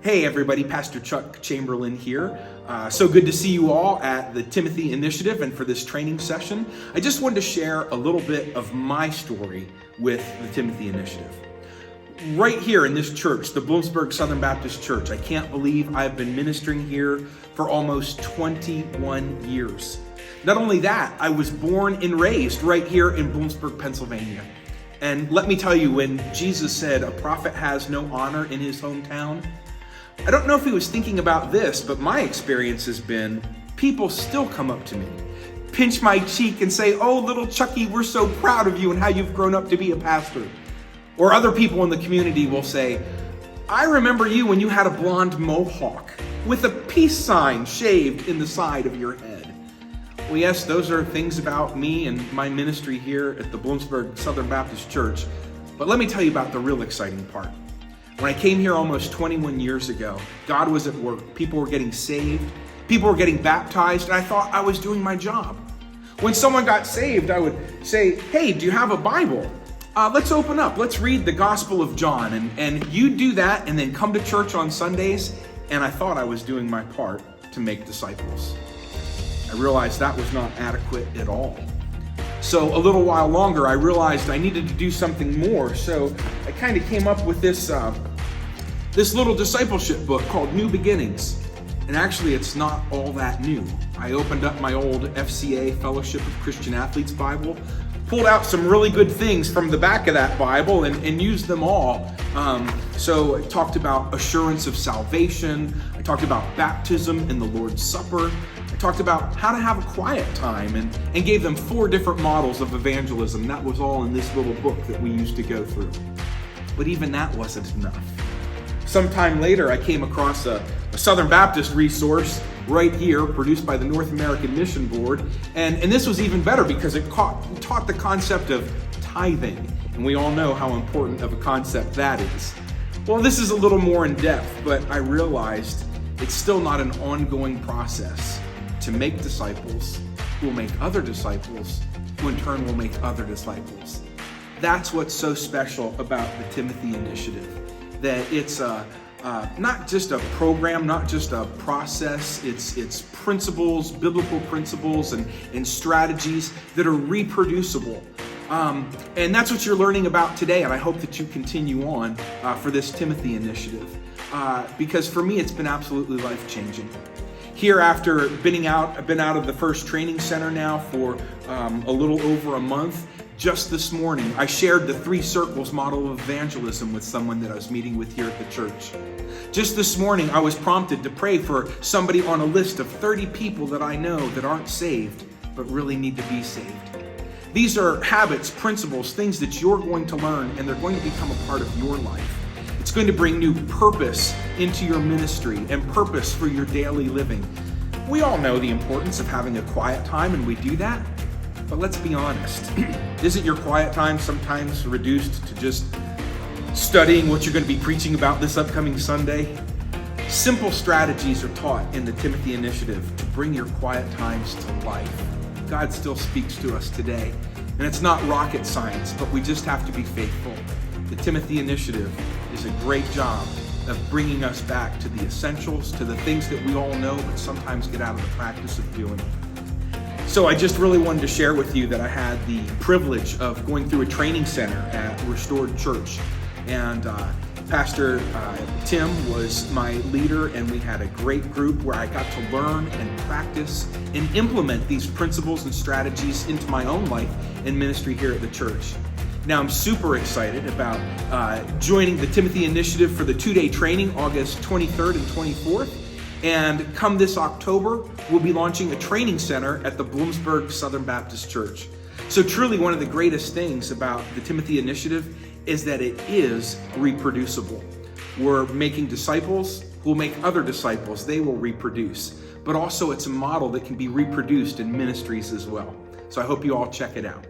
Hey everybody, Pastor Chuck Chamberlain here. So good to see you all at the Timothy Initiative and for this training session. I just wanted to share a little bit of my story with the Timothy Initiative. Right here in this church, the Bloomsburg Southern Baptist Church, I can't believe I've been ministering here for almost 21 years. Not only that, I was born and raised right here in Bloomsburg, Pennsylvania. And let me tell you, when Jesus said a prophet has no honor in his hometown, I don't know if he was thinking about this, but my experience has been people still come up to me, pinch my cheek and say, "Oh, little Chucky, we're so proud of you and how you've grown up to be a pastor." Or other people in the community will say, "I remember you when you had a blonde mohawk with a peace sign shaved in the side of your head." Well, yes, those are things about me and my ministry here at the Bloomsburg Southern Baptist Church. But let me tell you about the real exciting part. When I came here almost 21 years ago, God was at work. People were getting saved. People were getting baptized, and I thought I was doing my job. When someone got saved, I would say, "Hey, do you have a Bible? Let's open up. Let's read the Gospel of John." And you do that and then come to church on Sundays, and I thought I was doing my part to make disciples. I realized that was not adequate at all. So a little while longer, I realized I needed to do something more. So I kind of came up with this little discipleship book called New Beginnings. And actually, it's not all that new. I opened up my old FCA, Fellowship of Christian Athletes Bible, pulled out some really good things from the back of that Bible and used them all. So I talked about assurance of salvation. I talked about baptism and the Lord's Supper. I talked about how to have a quiet time and gave them 4 different models of evangelism. That was all in this little book that we used to go through. But even that wasn't enough. Sometime later, I came across a Southern Baptist resource right here, produced by the North American Mission Board. And this was even better because it taught the concept of tithing. And we all know how important of a concept that is. Well, this is a little more in depth, but I realized it's still not an ongoing process to make disciples who will make other disciples, who in turn will make other disciples. That's what's so special about the Timothy Initiative, that it's not just a program, not just a process, it's principles, biblical principles and strategies that are reproducible. And that's what you're learning about today, and I hope that you continue on for this Timothy Initiative, because for me it's been absolutely life-changing. Here, after being out of the first training center now for a little over a month, just this morning, I shared the 3 circles model of evangelism with someone that I was meeting with here at the church. Just this morning, I was prompted to pray for somebody on a list of 30 people that I know that aren't saved, but really need to be saved. These are habits, principles, things that you're going to learn, and they're going to become a part of your life. It's going to bring new purpose into your ministry and purpose for your daily living. We all know the importance of having a quiet time, and we do that. But let's be honest. Isn't your quiet time sometimes reduced to just studying what you're going to be preaching about this upcoming Sunday? Simple strategies are taught in the Timothy Initiative to bring your quiet times to life. God still speaks to us today. And it's not rocket science, but we just have to be faithful. The Timothy Initiative is a great job of bringing us back to the essentials, to the things that we all know but sometimes get out of the practice of doing. So I just really wanted to share with you that I had the privilege of going through a training center at Restored Church. And Pastor Tim was my leader, and we had a great group where I got to learn and practice and implement these principles and strategies into my own life and ministry here at the church. Now I'm super excited about joining the Timothy Initiative for the 2-day training, August 23rd and 24th. And come this October, we'll be launching a training center at the Bloomsburg Southern Baptist Church. So truly one of the greatest things about the Timothy Initiative is that it is reproducible. We're making disciples who will make other disciples. They will reproduce. But also it's a model that can be reproduced in ministries as well. So I hope you all check it out.